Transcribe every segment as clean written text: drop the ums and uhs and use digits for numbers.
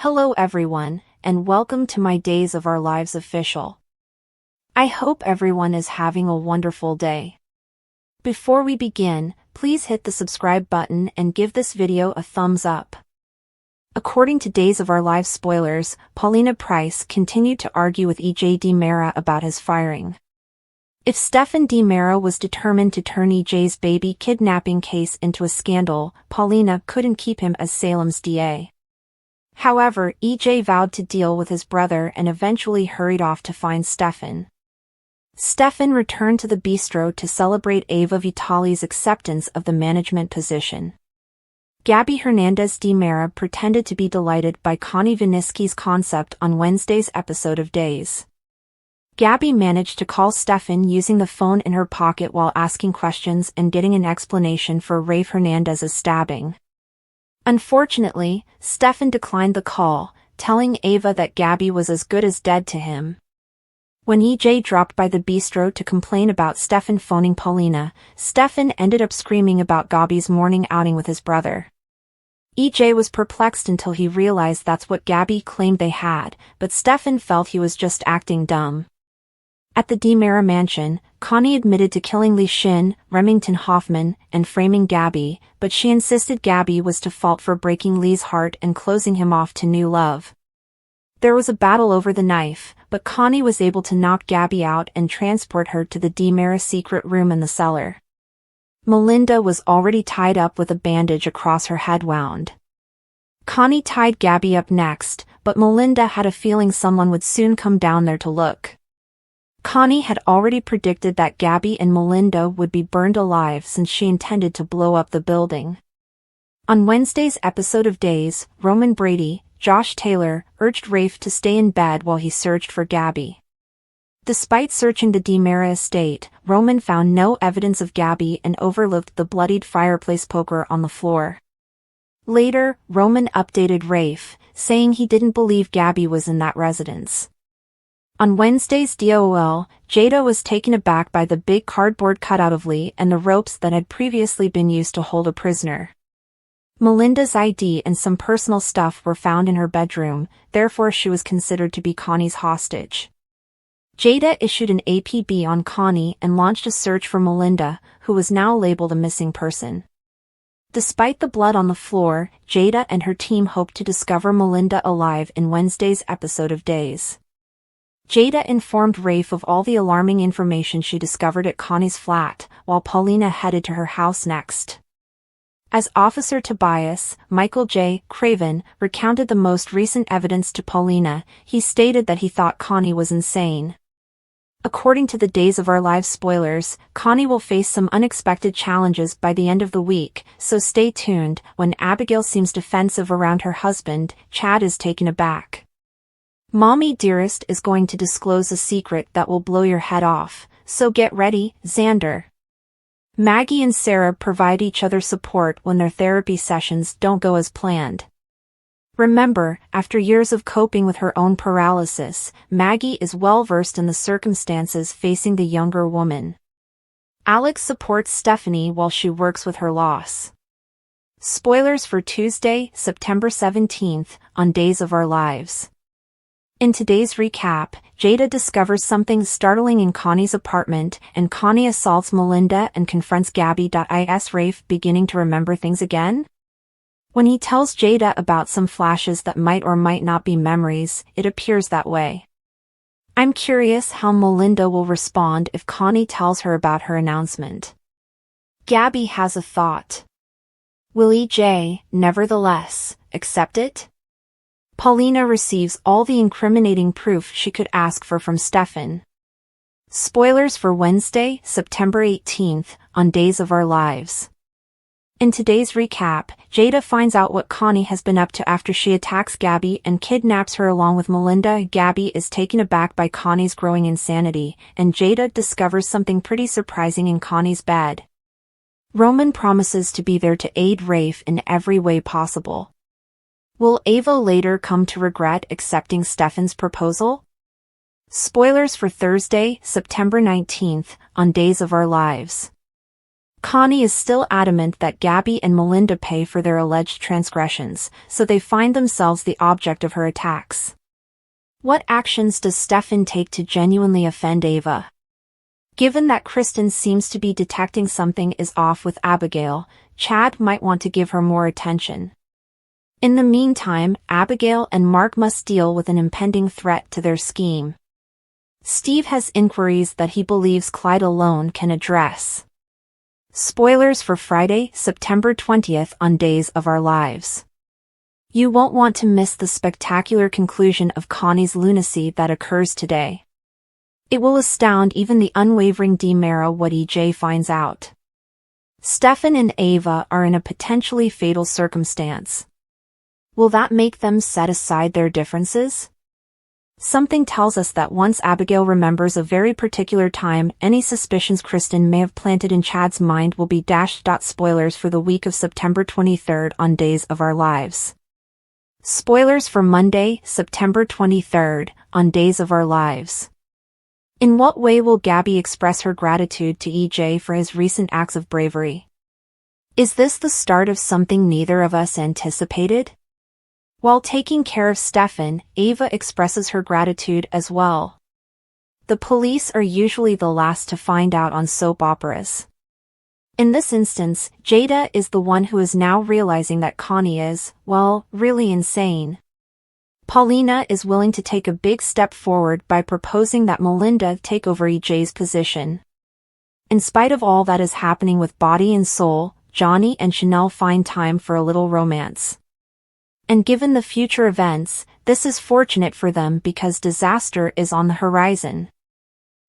Hello everyone, and welcome to my Days of Our Lives official. I hope everyone is having a wonderful day. Before we begin, please hit the subscribe button and give this video a thumbs up. According to Days of Our Lives spoilers, Paulina Price continued to argue with EJ DiMera about his firing. If Stefan DiMera was determined to turn EJ's baby kidnapping case into a scandal, Paulina couldn't keep him as Salem's DA. However, EJ vowed to deal with his brother and eventually hurried off to find Stefan. Stefan returned to the bistro to celebrate Ava Vitali's acceptance of the management position. Gabi Hernandez DiMera pretended to be delighted by Connie Viniski's concept on Wednesday's episode of Days. Gabi managed to call Stefan using the phone in her pocket while asking questions and getting an explanation for Rafe Hernandez's stabbing. Unfortunately, Stefan declined the call, telling Ava that Gabi was as good as dead to him. When EJ dropped by the bistro to complain about Stefan phoning Paulina, Stefan ended up screaming about Gabi's morning outing with his brother. EJ was perplexed until he realized that's what Gabi claimed they had, but Stefan felt he was just acting dumb. At the DiMera mansion, Connie admitted to killing Li Shin, Remington Hoffman, and framing Gabi, but she insisted Gabi was to fault for breaking Li's heart and closing him off to new love. There was a battle over the knife, but Connie was able to knock Gabi out and transport her to the DiMera secret room in the cellar. Melinda was already tied up with a bandage across her head wound. Connie tied Gabi up next, but Melinda had a feeling someone would soon come down there to look. Connie had already predicted that Gabi and Melinda would be burned alive since she intended to blow up the building. On Wednesday's episode of Days, Roman Brady, Josh Taylor, urged Rafe to stay in bed while he searched for Gabi. Despite searching the DiMera estate, Roman found no evidence of Gabi and overlooked the bloodied fireplace poker on the floor. Later, Roman updated Rafe, saying he didn't believe Gabi was in that residence. On Wednesday's DOL, Jada was taken aback by the big cardboard cutout of Li and the ropes that had previously been used to hold a prisoner. Melinda's ID and some personal stuff were found in her bedroom, therefore she was considered to be Connie's hostage. Jada issued an APB on Connie and launched a search for Melinda, who was now labeled a missing person. Despite the blood on the floor, Jada and her team hoped to discover Melinda alive in Wednesday's episode of Days. Jada informed Rafe of all the alarming information she discovered at Connie's flat, while Paulina headed to her house next. As Officer Tobias, Michael J. Craven, recounted the most recent evidence to Paulina, he stated that he thought Connie was insane. According to the Days of Our Lives spoilers, Connie will face some unexpected challenges by the end of the week, so stay tuned. When Abigail seems defensive around her husband, Chad is taken aback. Mommy Dearest is going to disclose a secret that will blow your head off, so get ready, Xander. Maggie and Sarah provide each other support when their therapy sessions don't go as planned. Remember, after years of coping with her own paralysis, Maggie is well versed in the circumstances facing the younger woman. Alex supports Stephanie while she works with her loss. Spoilers for Tuesday, September 17th, on Days of Our Lives. In today's recap, Jada discovers something startling in Connie's apartment, and Connie assaults Melinda and confronts Gabi. Is Rafe beginning to remember things again? When he tells Jada about some flashes that might or might not be memories, it appears that way. I'm curious how Melinda will respond if Connie tells her about her announcement. Gabi has a thought. Will EJ, nevertheless, accept it? Paulina receives all the incriminating proof she could ask for from Stefan. Spoilers for Wednesday, September 18th, on Days of Our Lives. In today's recap, Jada finds out what Connie has been up to after she attacks Gabi and kidnaps her along with Melinda. Gabi is taken aback by Connie's growing insanity, and Jada discovers something pretty surprising in Connie's bed. Roman promises to be there to aid Rafe in every way possible. Will Ava later come to regret accepting Stefan's proposal? Spoilers for Thursday, September 19th, on Days of Our Lives. Connie is still adamant that Gabi and Melinda pay for their alleged transgressions, so they find themselves the object of her attacks. What actions does Stefan take to genuinely offend Ava? Given that Kristen seems to be detecting something is off with Abigail, Chad might want to give her more attention. In the meantime, Abigail and Mark must deal with an impending threat to their scheme. Steve has inquiries that he believes Clyde alone can address. Spoilers for Friday, September 20th on Days of Our Lives. You won't want to miss the spectacular conclusion of Connie's lunacy that occurs today. It will astound even the unwavering DiMera what EJ finds out. Stefan and Ava are in a potentially fatal circumstance. Will that make them set aside their differences? Something tells us that once Abigail remembers a very particular time, any suspicions Kristen may have planted in Chad's mind will be dashed. Spoilers for the week of September 23rd on Days of Our Lives. Spoilers for Monday, September 23rd, on Days of Our Lives. In what way will Gabi express her gratitude to EJ for his recent acts of bravery? Is this the start of something neither of us anticipated? While taking care of Stefan, Ava expresses her gratitude as well. The police are usually the last to find out on soap operas. In this instance, Jada is the one who is now realizing that Connie is, well, really insane. Paulina is willing to take a big step forward by proposing that Melinda take over EJ's position. In spite of all that is happening with body and soul, Johnny and Chanel find time for a little romance. And given the future events, this is fortunate for them because disaster is on the horizon.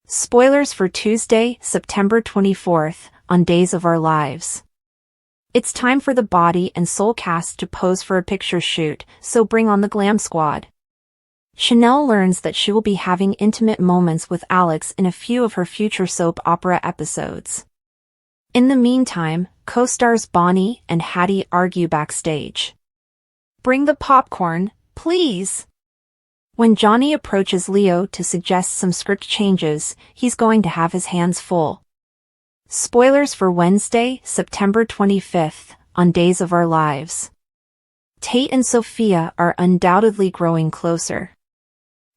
Spoilers for Tuesday, September 24th, on Days of Our Lives. It's time for the body and soul cast to pose for a picture shoot, so bring on the glam squad. Chanel learns that she will be having intimate moments with Alex in a few of her future soap opera episodes. In the meantime, co-stars Bonnie and Hattie argue backstage. Bring the popcorn, please. When Johnny approaches Leo to suggest some script changes, he's going to have his hands full. Spoilers for Wednesday, September 25th, on Days of Our Lives. Tate and Sophia are undoubtedly growing closer.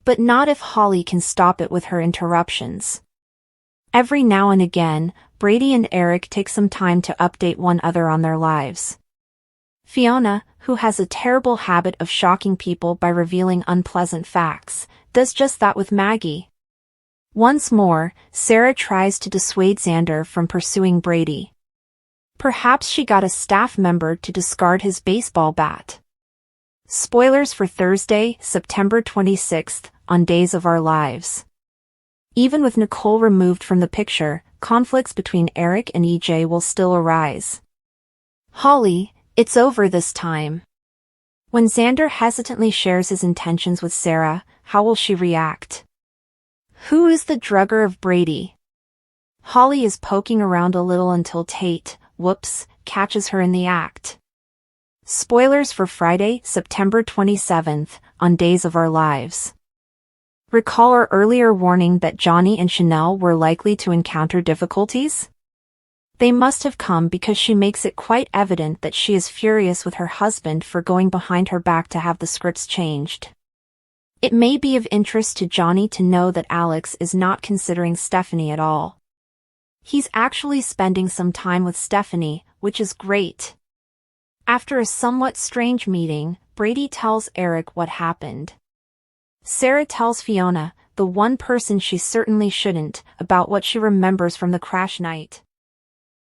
But not if Holly can stop it with her interruptions. Every now and again, Brady and Eric take some time to update one another on their lives. Fiona, who has a terrible habit of shocking people by revealing unpleasant facts, does just that with Maggie. Once more, Sarah tries to dissuade Xander from pursuing Brady. Perhaps she got a staff member to discard his baseball bat. Spoilers for Thursday, September 26th, on Days of Our Lives. Even with Nicole removed from the picture, conflicts between Eric and EJ will still arise. Holly, it's over this time. When Xander hesitantly shares his intentions with Sarah, how will she react? Who is the drugger of Brady? Holly is poking around a little until Tate, whoops, catches her in the act. Spoilers for Friday, September 27th, on Days of Our Lives. Recall our earlier warning that Johnny and Chanel were likely to encounter difficulties? They must have come because she makes it quite evident that she is furious with her husband for going behind her back to have the scripts changed. It may be of interest to Johnny to know that Alex is not considering Stephanie at all. He's actually spending some time with Stephanie, which is great. After a somewhat strange meeting, Brady tells Eric what happened. Sarah tells Fiona, the one person she certainly shouldn't, about what she remembers from the crash night.